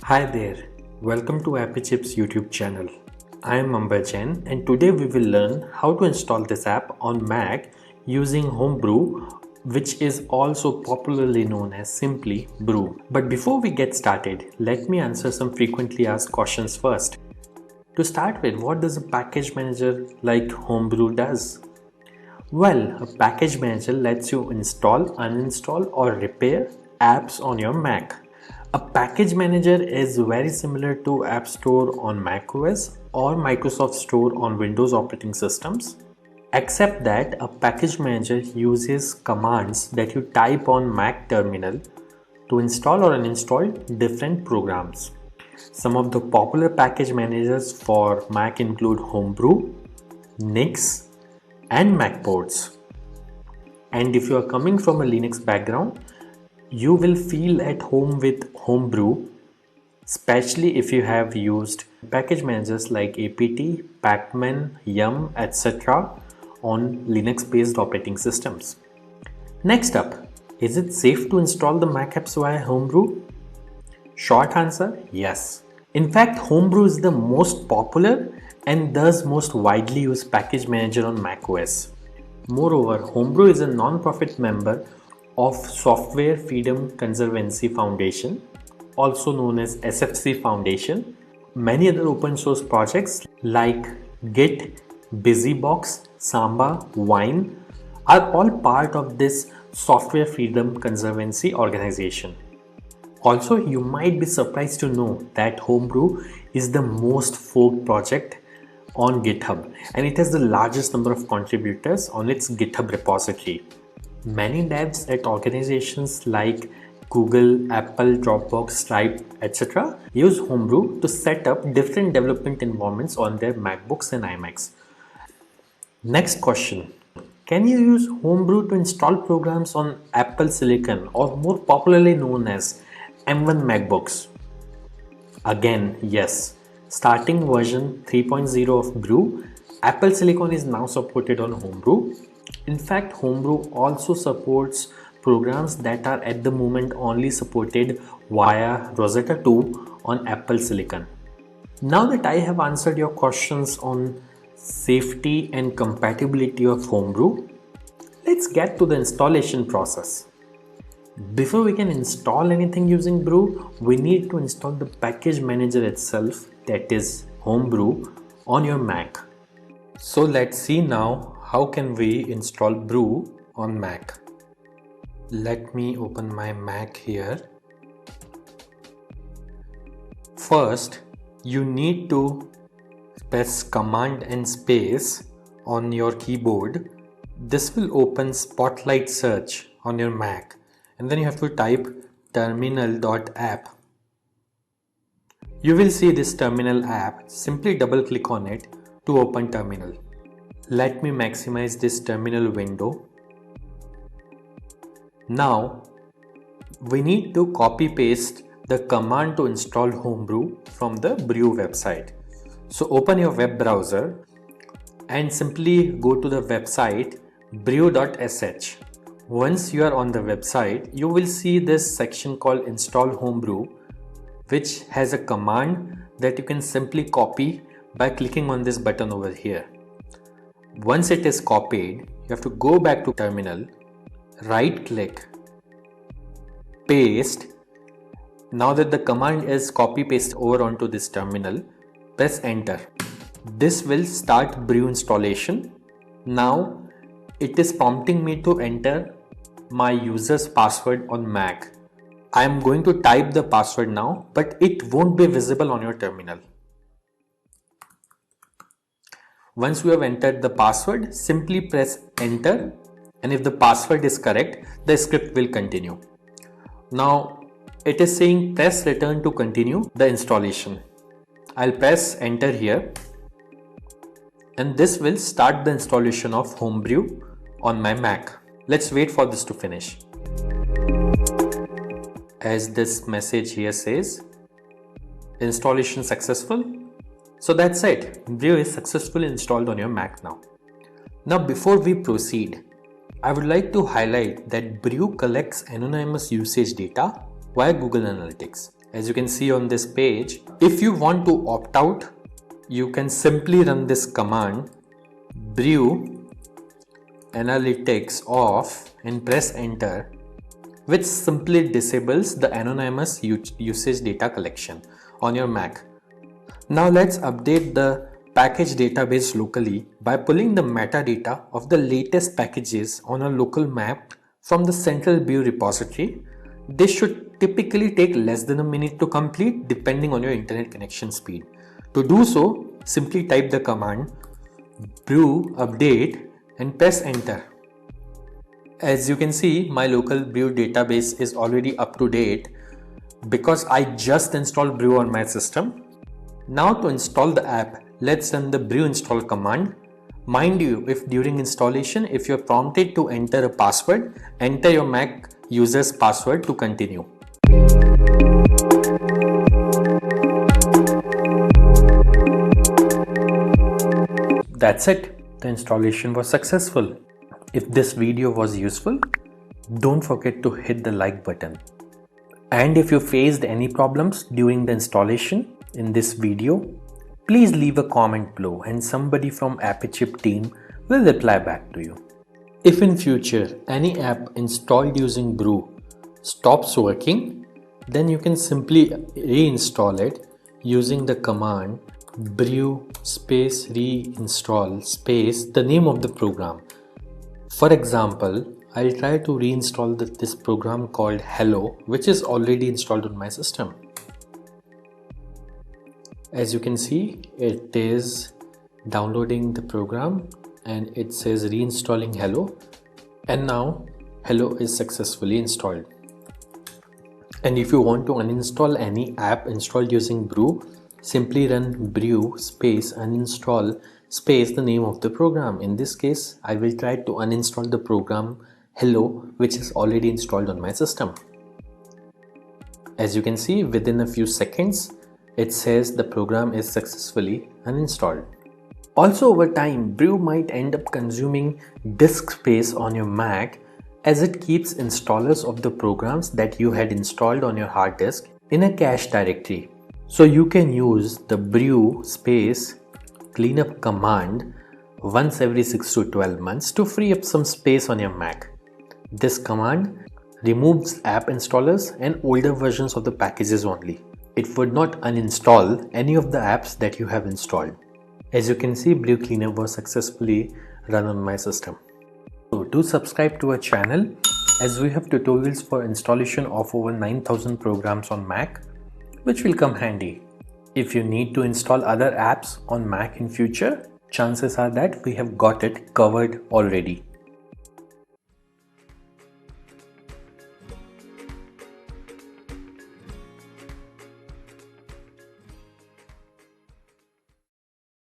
Hi there, welcome to Appy Chips YouTube channel. I am Amber Jain and today we will learn how to install this app on Mac using Homebrew, which is also popularly known as simply Brew. But before we get started, let me answer some frequently asked questions first. To start with, what does a package manager like Homebrew does? Well, a package manager lets you install, uninstall or repair apps on your Mac. A package manager is very similar to App Store on macOS or Microsoft Store on Windows operating systems, except that a package manager uses commands that you type on Mac terminal to install or uninstall different programs. Some of the popular package managers for Mac include Homebrew, Nix, and Macports. And if you are coming from a Linux background, you will feel at home with Homebrew, especially if you have used package managers like apt, pacman, yum, etc. on Linux based operating systems. Next up, is it safe to install the Mac apps via Homebrew? Short answer, yes. In fact, Homebrew is the most popular and thus most widely used package manager on macOS. Moreover, Homebrew is a non-profit member of Software Freedom Conservancy Foundation, also known as SFC Foundation. Many other open source projects like Git, BusyBox, Samba, Wine are all part of this Software Freedom Conservancy organization. Also, you might be surprised to know that Homebrew is the most forked project on GitHub and it has the largest number of contributors on its GitHub repository. Many devs at organizations like Google, Apple, Dropbox, Stripe, etc. use Homebrew to set up different development environments on their MacBooks and iMacs. Next question. Can you use Homebrew to install programs on Apple Silicon or more popularly known as M1 MacBooks? Again, yes. Starting version 3.0 of Brew, Apple Silicon is now supported on Homebrew. In fact, Homebrew also supports programs that are at the moment only supported via Rosetta 2 on Apple Silicon. Now that I have answered your questions on safety and compatibility of Homebrew, let's get to the installation process. Before we can install anything using Brew, we need to install the package manager itself, that is Homebrew, on your Mac. So let's see now how can we install Brew on Mac. Let me open my Mac here. First, you need to press Command and space on your keyboard. This will open Spotlight Search on your Mac. And then you have to type terminal.app. You will see this terminal app. Simply double click on it to open terminal. Let me maximize this terminal window. Now we need to copy paste the command to install Homebrew from the Brew website. So open your web browser and simply go to the website brew.sh. Once you are on the website, you will see this section called Install Homebrew, which has a command that you can simply copy by clicking on this button over here. Once it is copied, you have to go back to terminal, right click, paste. Now that the command is copy paste over onto this terminal, press enter. This will start Brew installation. Now it is prompting me to enter my user's password on Mac. I am going to type the password now, but it won't be visible on your terminal. Once you have entered the password, simply press enter, and if the password is correct, the script will continue. Now it is saying press return to continue the installation. I'll press enter here, and this will start the installation of Homebrew on my Mac. Let's wait for this to finish. As this message here says, installation successful. So that's it. Brew is successfully installed on your Mac now. Now before we proceed, I would like to highlight that Brew collects anonymous usage data via Google Analytics. As you can see on this page, if you want to opt out, you can simply run this command brew analytics off and press enter, which simply disables the anonymous usage data collection on your Mac. Now let's update the package database locally by pulling the metadata of the latest packages on a local map from the central Brew repository. This should typically take less than a minute to complete depending on your internet connection speed. To do so, simply type the command brew update and press enter. As you can see, my local Brew database is already up to date because I just installed Brew on my system. Now to install the app, let's run the brew install command. Mind you, if during installation, if you're prompted to enter a password, enter your Mac user's password to continue. That's it. The installation was successful. If this video was useful, don't forget to hit the like button. And if you faced any problems during the installation in this video, please leave a comment below and somebody from AppyChip team will reply back to you. If in future any app installed using Brew stops working, then you can simply reinstall it using the command brew space reinstall space the name of the program. For example, I'll try to reinstall this program called Hello, which is already installed on my system. As you can see, it is downloading the program and it says reinstalling Hello, and now Hello is successfully installed. And if you want to uninstall any app installed using Brew, simply run brew space uninstall space the name of the program. In this case, I will try to uninstall the program Hello, which is already installed on my system. As you can see, within a few seconds, it says the program is successfully uninstalled. Also, over time, Brew might end up consuming disk space on your Mac as it keeps installers of the programs that you had installed on your hard disk in a cache directory. So you can use the brew space cleanup command once every 6 to 12 months to free up some space on your Mac. This command removes app installers and older versions of the packages only. It would not uninstall any of the apps that you have installed. As you can see, Brew cleanup was successfully run on my system. So do subscribe to our channel as we have tutorials for installation of over 9,000 programs on Mac, which will come handy. If you need to install other apps on Mac in future, chances are that we have got it covered already.